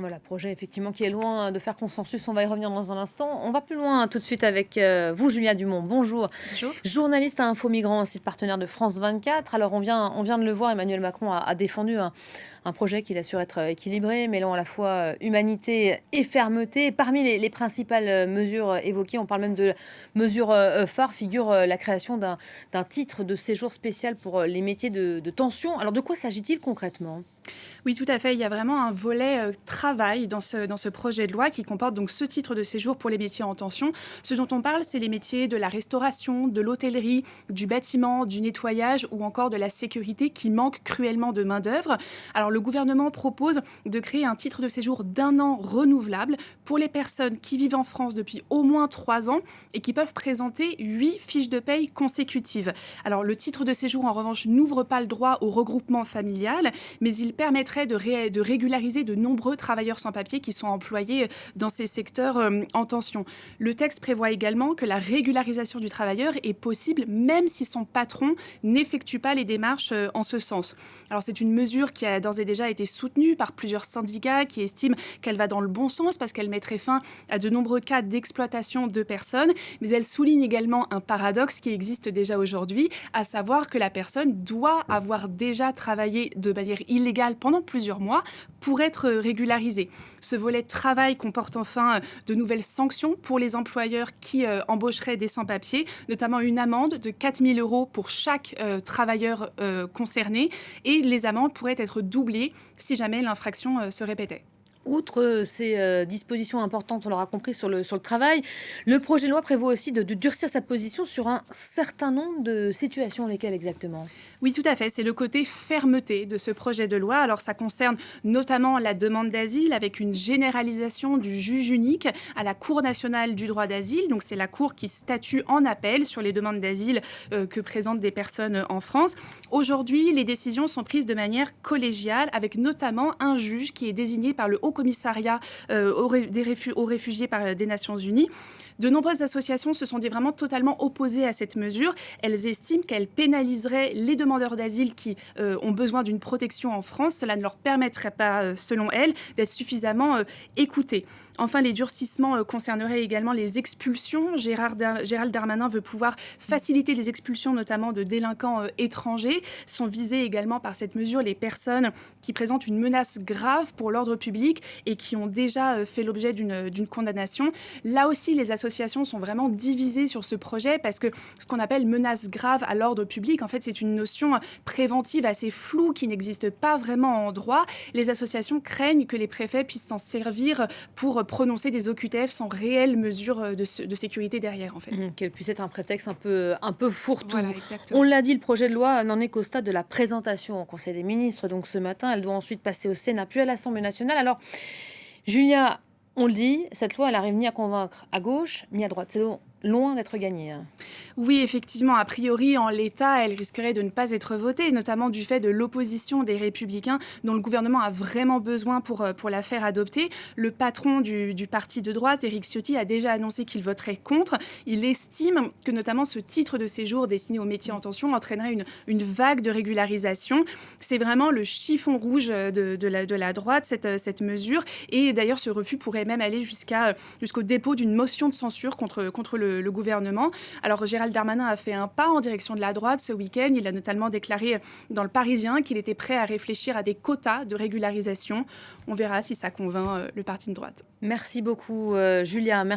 Voilà, projet effectivement qui est loin de faire consensus. On va y revenir dans un instant. On va plus loin tout de suite avec vous, Julia Dumont. Bonjour. Bonjour. Journaliste à Info Migrants, site partenaire de France 24. Alors on vient de le voir, Emmanuel Macron a défendu un projet qui assure être équilibré, mêlant à la fois humanité et fermeté. Parmi les principales mesures évoquées, on parle même de mesures phares, figure la création d'un titre de séjour spécial pour les métiers de tension. Alors de quoi s'agit-il concrètement ? Oui, tout à fait. Il y a vraiment un volet travail dans ce projet de loi qui comporte donc ce titre de séjour pour les métiers en tension. Ce dont on parle, c'est les métiers de la restauration, de l'hôtellerie, du bâtiment, du nettoyage ou encore de la sécurité qui manquent cruellement de main-d'œuvre. Alors, le gouvernement propose de créer un titre de séjour d'1 an renouvelable pour les personnes qui vivent en France depuis au moins 3 ans et qui peuvent présenter 8 fiches de paye consécutives. Alors, le titre de séjour, en revanche, n'ouvre pas le droit au regroupement familial, mais il permettrait de régulariser de nombreux travailleurs sans papier qui sont employés dans ces secteurs en tension. Le texte prévoit également que la régularisation du travailleur est possible même si son patron n'effectue pas les démarches en ce sens. Alors c'est une mesure qui a d'ores et déjà été soutenue par plusieurs syndicats qui estiment qu'elle va dans le bon sens parce qu'elle mettrait fin à de nombreux cas d'exploitation de personnes, mais elle souligne également un paradoxe qui existe déjà aujourd'hui, à savoir que la personne doit avoir déjà travaillé de manière illégale pendant plusieurs mois pour être régularisée. Ce volet de travail comporte enfin de nouvelles sanctions pour les employeurs qui embaucheraient des sans-papiers, notamment une amende de 4 000 € pour chaque travailleur concerné, et les amendes pourraient être doublées si jamais l'infraction se répétait. Outre ces dispositions importantes, on l'aura compris, sur le travail, le projet de loi prévoit aussi de durcir sa position sur un certain nombre de situations. Lesquelles exactement ? Oui, tout à fait. C'est le côté fermeté de ce projet de loi. Alors, ça concerne notamment la demande d'asile avec une généralisation du juge unique à la Cour nationale du droit d'asile. Donc, c'est la Cour qui statue en appel sur les demandes d'asile que présentent des personnes en France. Aujourd'hui, les décisions sont prises de manière collégiale avec notamment un juge qui est désigné par le Haut Commissariat aux réfugiés des Nations Unies. De nombreuses associations se sont dit vraiment totalement opposées à cette mesure. Elles estiment qu'elle pénaliserait les demandeurs d'asile qui ont besoin d'une protection en France. Cela ne leur permettrait pas, selon elles, d'être suffisamment écoutés. Enfin, les durcissements concerneraient également les expulsions. Gérald Darmanin veut pouvoir faciliter les expulsions, notamment de délinquants étrangers. Sont visées également par cette mesure les personnes qui présentent une menace grave pour l'ordre public et qui ont déjà fait l'objet d'une condamnation. Là aussi, les associations sont vraiment divisées sur ce projet parce que ce qu'on appelle menace grave à l'ordre public, en fait, c'est une notion préventive assez floue qui n'existe pas vraiment en droit. Les associations craignent que les préfets puissent s'en servir pour prononcer des OQTF sans réelle mesure de sécurité derrière, en fait. Qu'elle puisse être un prétexte un peu fourre-tout. Voilà, exactement. On l'a dit, le projet de loi n'en est qu'au stade de la présentation au Conseil des ministres. Donc ce matin, elle doit ensuite passer au Sénat puis à l'Assemblée nationale. Alors, Julia, on le dit, cette loi, elle arrive ni à convaincre à gauche ni à droite. C'est donc loin d'être gagné. Oui, effectivement, a priori, en l'état, elle risquerait de ne pas être votée, notamment du fait de l'opposition des Républicains, dont le gouvernement a vraiment besoin pour la faire adopter. Le patron du parti de droite, Éric Ciotti, a déjà annoncé qu'il voterait contre. Il estime que notamment ce titre de séjour destiné aux métiers en tension entraînerait une vague de régularisation. C'est vraiment le chiffon rouge de la droite, cette mesure. Et d'ailleurs, ce refus pourrait même aller jusqu'au dépôt d'une motion de censure contre le gouvernement. Alors, Gérald Darmanin a fait un pas en direction de la droite ce week-end. Il a notamment déclaré dans Le Parisien qu'il était prêt à réfléchir à des quotas de régularisation. On verra si ça convainc le parti de droite. Merci beaucoup, Julia. Merci.